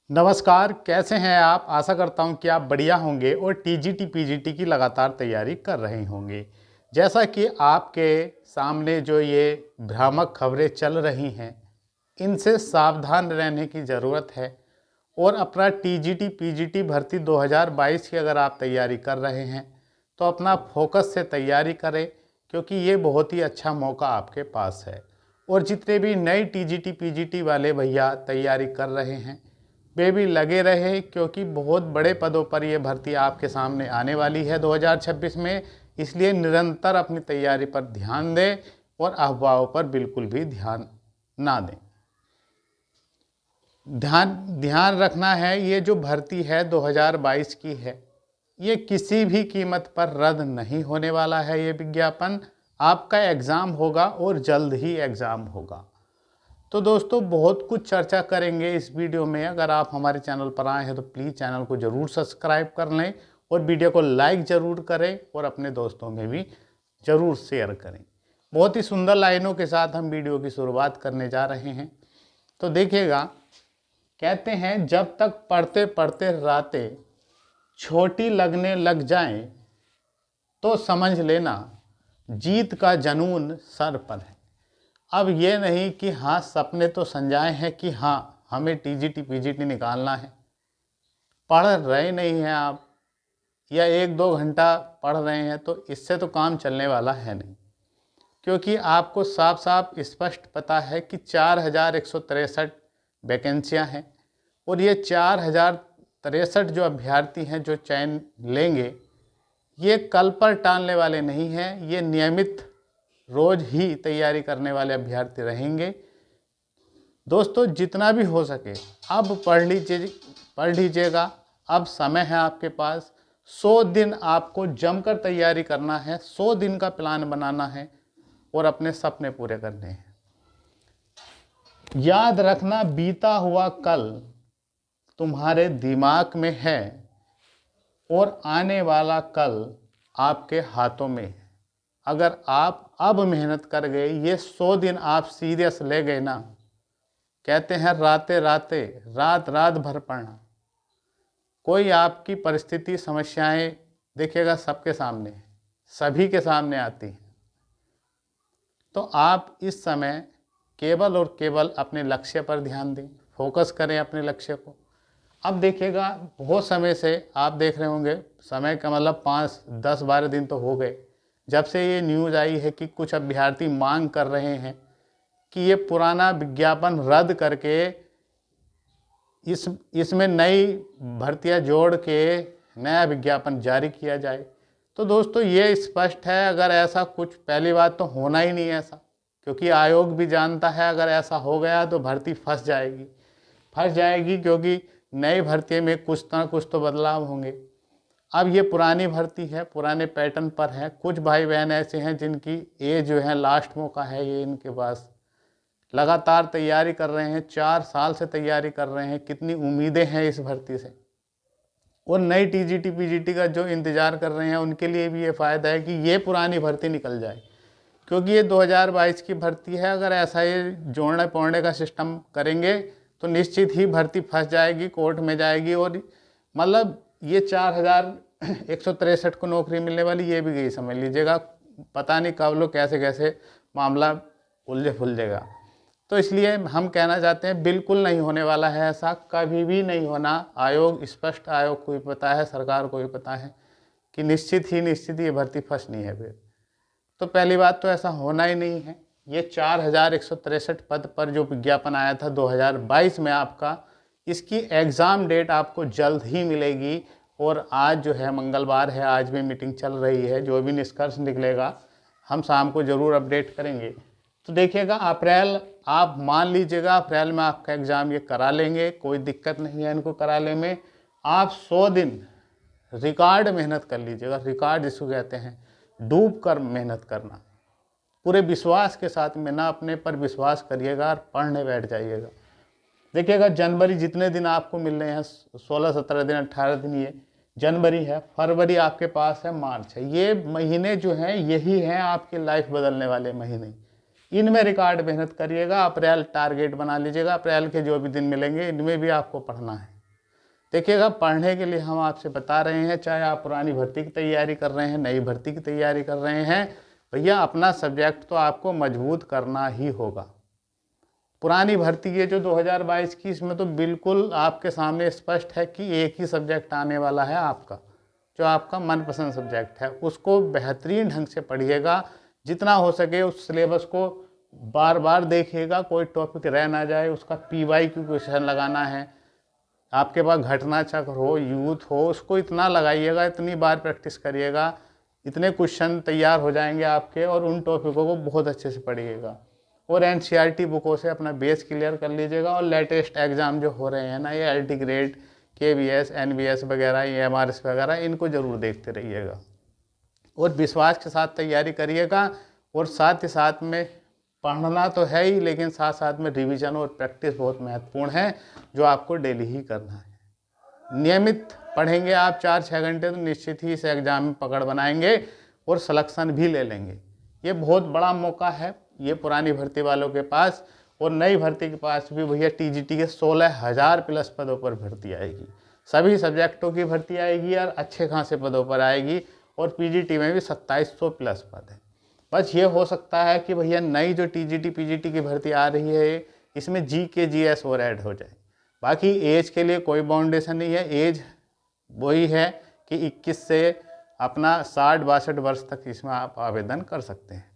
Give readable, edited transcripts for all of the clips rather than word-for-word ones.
नमस्कार, कैसे हैं आप। आशा करता हूं कि आप बढ़िया होंगे और टीजीटी पीजीटी की लगातार तैयारी कर रहे होंगे। जैसा कि आपके सामने जो ये भ्रामक खबरें चल रही हैं, इनसे सावधान रहने की ज़रूरत है। और अपना टीजीटी पीजीटी भर्ती 2022 की अगर आप तैयारी कर रहे हैं तो अपना फोकस से तैयारी करें, क्योंकि ये बहुत ही अच्छा मौका आपके पास है। और जितने भी नए टीजीटी पीजीटी वाले भैया तैयारी कर रहे हैं, वे भी लगे रहे, क्योंकि बहुत बड़े पदों पर यह भर्ती आपके सामने आने वाली है 2026 में। इसलिए निरंतर अपनी तैयारी पर ध्यान दें और अफवाहों पर बिल्कुल भी ध्यान ना दें। ध्यान रखना है, ये जो भर्ती है 2022 की है, ये किसी भी कीमत पर रद्द नहीं होने वाला है। ये विज्ञापन आपका एग्ज़ाम होगा और जल्द ही एग्ज़ाम होगा। तो दोस्तों, बहुत कुछ चर्चा करेंगे इस वीडियो में। अगर आप हमारे चैनल पर आए हैं तो प्लीज़ चैनल को ज़रूर सब्सक्राइब कर लें और वीडियो को लाइक ज़रूर करें और अपने दोस्तों में भी ज़रूर शेयर करें। बहुत ही सुंदर लाइनों के साथ हम वीडियो की शुरुआत करने जा रहे हैं। तो देखिएगा, कहते हैं जब तक पढ़ते पढ़ते रातें छोटी लगने लग जाएं तो समझ लेना जीत का जुनून सर पर है। अब ये नहीं कि हाँ सपने तो संजाए हैं कि हाँ हमें टीजीटी पीजीटी निकालना है। पढ़ रहे नहीं हैं आप, या 1-2 घंटा पढ़ रहे हैं, तो इससे तो काम चलने वाला है नहीं। क्योंकि आपको साफ साफ स्पष्ट पता है कि 4163 वैकेंसियाँ हैं और ये 4063 जो अभ्यर्थी हैं जो चयन लेंगे, ये कल पर टालने वाले नहीं हैं। ये नियमित रोज़ ही तैयारी करने वाले अभ्यर्थी रहेंगे। दोस्तों, जितना भी हो सके अब पढ़ लीजिएगा। अब समय है आपके पास। 100 दिन आपको जमकर तैयारी करना है, 100 दिन का प्लान बनाना है और अपने सपने पूरे करने हैं। याद रखना, बीता हुआ कल तुम्हारे दिमाग में है और आने वाला कल आपके हाथों में है। अगर आप अब मेहनत कर गए, ये 100 दिन आप सीरियस ले गए ना, कहते हैं रात रात भर पढ़ना। कोई आपकी परिस्थिति समस्याएं देखिएगा सबके सामने, सभी के सामने आती हैं। तो आप इस समय केवल और केवल अपने लक्ष्य पर ध्यान दें, फोकस करें अपने लक्ष्य को। अब देखिएगा, बहुत समय से आप देख रहे होंगे, समय का मतलब 5, 10, 12 दिन तो हो गए जब से ये न्यूज़ आई है कि कुछ अभ्यर्थी मांग कर रहे हैं कि ये पुराना विज्ञापन रद्द करके इसमें नई भर्तियां जोड़ के नया विज्ञापन जारी किया जाए। तो दोस्तों, ये स्पष्ट है, अगर ऐसा कुछ, पहली बात तो होना ही नहीं ऐसा, क्योंकि आयोग भी जानता है अगर ऐसा हो गया तो भर्ती फंस जाएगी, क्योंकि नई भर्ती में कुछ ना कुछ तो बदलाव होंगे। अब ये पुरानी भर्ती है, पुराने पैटर्न पर है। कुछ भाई बहन ऐसे हैं जिनकी ये जो है लास्ट मौका है, ये इनके पास लगातार तैयारी कर रहे हैं, 4 साल से तैयारी कर रहे हैं, कितनी उम्मीदें हैं इस भर्ती से। और नई टीजीटी पीजीटी का जो इंतज़ार कर रहे हैं उनके लिए भी ये फ़ायदा है कि ये पुरानी भर्ती निकल जाए, क्योंकि ये 2022 की भर्ती है। अगर ऐसा ये जोड़ने पोड़ने का सिस्टम करेंगे तो निश्चित ही भर्ती फंस जाएगी, कोर्ट में जाएगी। और मतलब ये 4163 को नौकरी मिलने वाली, ये भी गई समझ लीजिएगा। पता नहीं कब लोग कैसे मामला उलझे फुलझेगा। तो इसलिए हम कहना चाहते हैं, बिल्कुल नहीं होने वाला है ऐसा, कभी भी नहीं होना। आयोग स्पष्ट, आयोग को भी पता है, सरकार को भी पता है कि निश्चित ही ये भर्ती फंसनी है फिर। तो पहली बात तो ऐसा होना ही नहीं है। ये 4163 पद पर जो विज्ञापन आया था 2022 में आपका, इसकी एग्ज़ाम डेट आपको जल्द ही मिलेगी। और आज जो है मंगलवार है, आज भी मीटिंग चल रही है। जो भी निष्कर्ष निकलेगा हम शाम को ज़रूर अपडेट करेंगे। तो देखिएगा, अप्रैल, आप मान लीजिएगा अप्रैल में आपका एग्ज़ाम ये करा लेंगे, कोई दिक्कत नहीं है इनको कराने में। आप 100 दिन रिकॉर्ड मेहनत कर लीजिएगा, रिकॉर्ड जिसको कहते हैं, डूब कर मेहनत करना, पूरे विश्वास के साथ में, ना अपने पर विश्वास करिएगा और पढ़ने बैठ जाइएगा। देखिएगा, जनवरी जितने दिन आपको मिल रहे हैं, 16, 17 दिन, 18 दिन, ये जनवरी है, फरवरी आपके पास है, मार्च है। ये महीने जो हैं यही हैं आपकी लाइफ बदलने वाले महीने। इनमें रिकॉर्ड मेहनत करिएगा। अप्रैल टारगेट बना लीजिएगा, अप्रैल के जो भी दिन मिलेंगे इनमें भी आपको पढ़ना है। देखिएगा, पढ़ने के लिए हम आपसे बता रहे हैं, चाहे आप पुरानी भर्ती की तैयारी कर रहे हैं, नई भर्ती की तैयारी कर रहे हैं, भैया अपना सब्जेक्ट तो आपको मजबूत करना ही होगा। पुरानी भर्ती ये जो 2022 की, इसमें तो बिल्कुल आपके सामने स्पष्ट है कि एक ही सब्जेक्ट आने वाला है आपका, जो आपका मनपसंद सब्जेक्ट है। उसको बेहतरीन ढंग से पढ़िएगा, जितना हो सके उस सिलेबस को बार बार देखिएगा, कोई टॉपिक रह ना जाए। उसका PYQ क्वेश्चन लगाना है, आपके पास घटना चक्र हो, यूथ हो, उसको इतना लगाइएगा, इतनी बार प्रैक्टिस करिएगा, इतने क्वेश्चन तैयार हो जाएंगे आपके, और उन टॉपिकों को बहुत अच्छे से पढ़िएगा। और NCERT बुकों से अपना बेस क्लियर कर लीजिएगा। और लेटेस्ट एग्ज़ाम जो हो रहे हैं ना, ये LT ग्रेड, KVS, NVS वगैरह, ये MRS वगैरह, इनको ज़रूर देखते रहिएगा और विश्वास के साथ तैयारी करिएगा। और साथ ही साथ में पढ़ना तो है ही, लेकिन साथ साथ में रिवीजन और प्रैक्टिस बहुत महत्वपूर्ण है, जो आपको डेली ही करना है। नियमित पढ़ेंगे आप 4-6 घंटे, तो निश्चित ही इस एग्ज़ाम में पकड़ बनाएंगे और सिलेक्शन भी ले लेंगे। ये बहुत बड़ा मौका है ये पुरानी भर्ती वालों के पास। और नई भर्ती के पास भी भैया TGT के 16,000 प्लस पदों पर भर्ती आएगी, सभी सब्जेक्टों की भर्ती आएगी और अच्छे खासे पदों पर आएगी। और PGT में भी 2700 प्लस पद है। बस ये हो सकता है कि भैया नई जो TGT PGT की भर्ती आ रही है, इसमें GK GS और ऐड हो जाए। बाकी एज के लिए कोई बाउंडेशन नहीं है, एज वही है कि 21 से अपना 60-62 वर्ष तक इसमें आप आवेदन कर सकते हैं।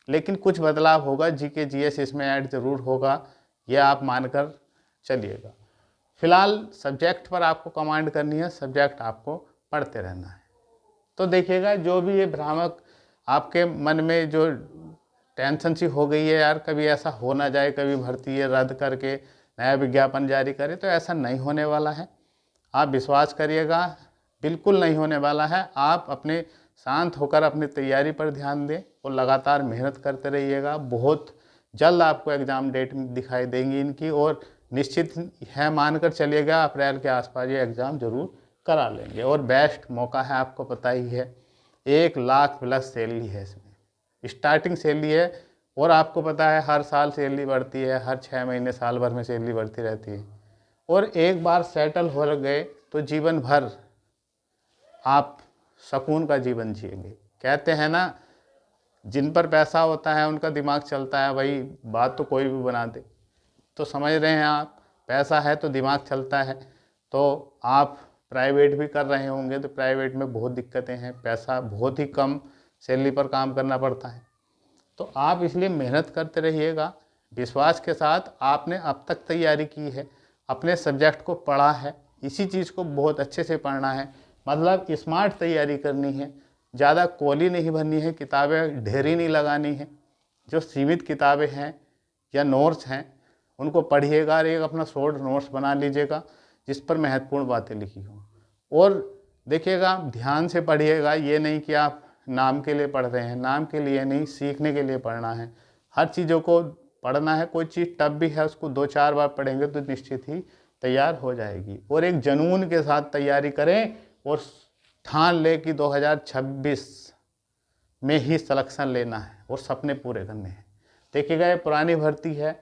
लेकिन कुछ बदलाव होगा, GK GS इसमें ऐड ज़रूर होगा, यह आप मानकर चलिएगा। फिलहाल सब्जेक्ट पर आपको कमांड करनी है, सब्जेक्ट आपको पढ़ते रहना है। तो देखिएगा, जो भी ये भ्रामक आपके मन में जो टेंशन सी हो गई है, यार कभी ऐसा हो ना जाए, कभी भर्ती ये रद्द करके नया विज्ञापन जारी करे, तो ऐसा नहीं होने वाला है। आप विश्वास करिएगा, बिल्कुल नहीं होने वाला है। आप अपने शांत होकर अपनी तैयारी पर ध्यान दें और लगातार मेहनत करते रहिएगा। बहुत जल्द आपको एग्ज़ाम डेट दिखाई देंगी इनकी, और निश्चित है, मानकर चलिएगा अप्रैल के आसपास ये एग्ज़ाम ज़रूर करा लेंगे। और बेस्ट मौका है, आपको पता ही है, 1 लाख प्लस सैलरी है इसमें, स्टार्टिंग सैलरी है। और आपको पता है हर साल सैलरी बढ़ती है, हर 6 महीने साल भर में सैलरी बढ़ती रहती है। और एक बार सेटल हो गए तो जीवन भर आप सुकून का जीवन जिएंगे। कहते हैं ना, जिन पर पैसा होता है उनका दिमाग चलता है, वही बात तो कोई भी बना दे। तो समझ रहे हैं आप, पैसा है तो दिमाग चलता है। तो आप प्राइवेट भी कर रहे होंगे, तो प्राइवेट में बहुत दिक्कतें हैं, पैसा बहुत ही कम सैलरी पर काम करना पड़ता है। तो आप इसलिए मेहनत करते रहिएगा विश्वास के साथ। आपने अब तक तैयारी की है, अपने सब्जेक्ट को पढ़ा है, इसी चीज़ को बहुत अच्छे से पढ़ना है, मतलब स्मार्ट तैयारी करनी है, ज़्यादा कोली नहीं भरनी है, किताबें ढेरी नहीं लगानी है। जो सीमित किताबें हैं या नोट्स हैं उनको पढ़िएगा, और एक अपना शॉर्ट नोट्स बना लीजिएगा जिस पर महत्वपूर्ण बातें लिखी हों। और देखिएगा, ध्यान से पढ़िएगा, ये नहीं कि आप नाम के लिए पढ़ रहे हैं, नाम के लिए नहीं, सीखने के लिए पढ़ना है। हर चीज़ों को पढ़ना है, कोई चीज़ टफ भी है उसको 2-4 बार पढ़ेंगे तो निश्चित ही तैयार हो जाएगी। और एक जुनून के साथ तैयारी करें और ठान ले कि 2026 में ही सिलेक्शन लेना है और सपने पूरे करने हैं। देखिएगा, ये पुरानी भर्ती है,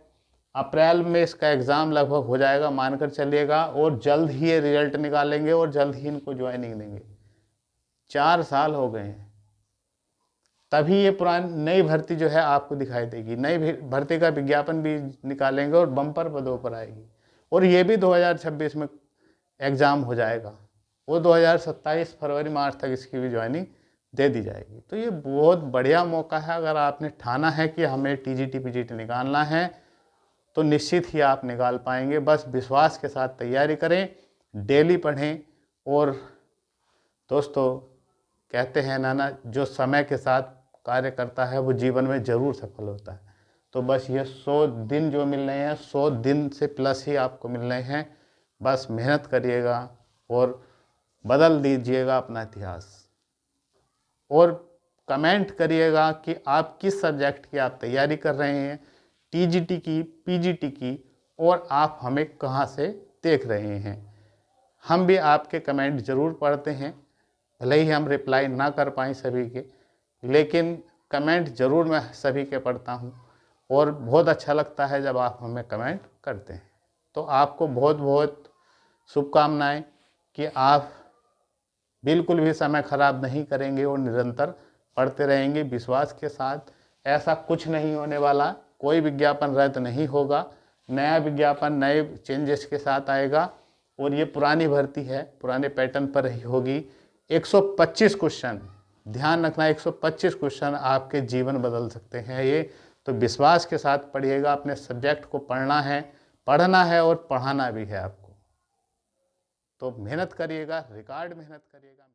अप्रैल में इसका एग्ज़ाम लगभग हो जाएगा, मानकर चलिएगा। और जल्द ही ये रिजल्ट निकालेंगे और जल्द ही इनको ज्वाइनिंग देंगे। 4 साल हो गए हैं, तभी ये पुरानी नई भर्ती जो है आपको दिखाई देगी। नई भर्ती का विज्ञापन भी निकालेंगे और बम्पर पदों पर आएगी। और ये भी 2026 में एग्ज़ाम हो जाएगा, वो 2027 फरवरी मार्च तक इसकी भी ज्वाइनिंग दे दी जाएगी। तो ये बहुत बढ़िया मौका है, अगर आपने ठाना है कि हमें TGT PGT निकालना है तो निश्चित ही आप निकाल पाएंगे। बस विश्वास के साथ तैयारी करें, डेली पढ़ें। और दोस्तों, कहते हैं ना, जो समय के साथ कार्य करता है वो जीवन में ज़रूर सफल होता है। तो बस ये 100 दिन जो मिल रहे हैं, 100 दिन से प्लस ही आपको मिल रहे हैं। बस मेहनत करिएगा और बदल दीजिएगा अपना इतिहास। और कमेंट करिएगा कि आप किस सब्जेक्ट की आप तैयारी कर रहे हैं, TGT की, PGT की, और आप हमें कहाँ से देख रहे हैं। हम भी आपके कमेंट ज़रूर पढ़ते हैं, भले ही हम रिप्लाई ना कर पाएँ सभी के, लेकिन कमेंट ज़रूर मैं सभी के पढ़ता हूँ। और बहुत अच्छा लगता है जब आप हमें कमेंट करते हैं। तो आपको बहुत बहुत शुभकामनाएं। कि आप बिल्कुल भी समय खराब नहीं करेंगे और निरंतर पढ़ते रहेंगे विश्वास के साथ। ऐसा कुछ नहीं होने वाला, कोई विज्ञापन रद्द नहीं होगा, नया विज्ञापन नए चेंजेस के साथ आएगा और ये पुरानी भर्ती है, पुराने पैटर्न पर ही होगी। 125 क्वेश्चन, ध्यान रखना, 125 क्वेश्चन आपके जीवन बदल सकते हैं ये। तो विश्वास के साथ पढ़िएगा, अपने सब्जेक्ट को पढ़ना है और पढ़ाना भी है आपको। तो मेहनत करिएगा, रिकॉर्ड मेहनत करिएगा।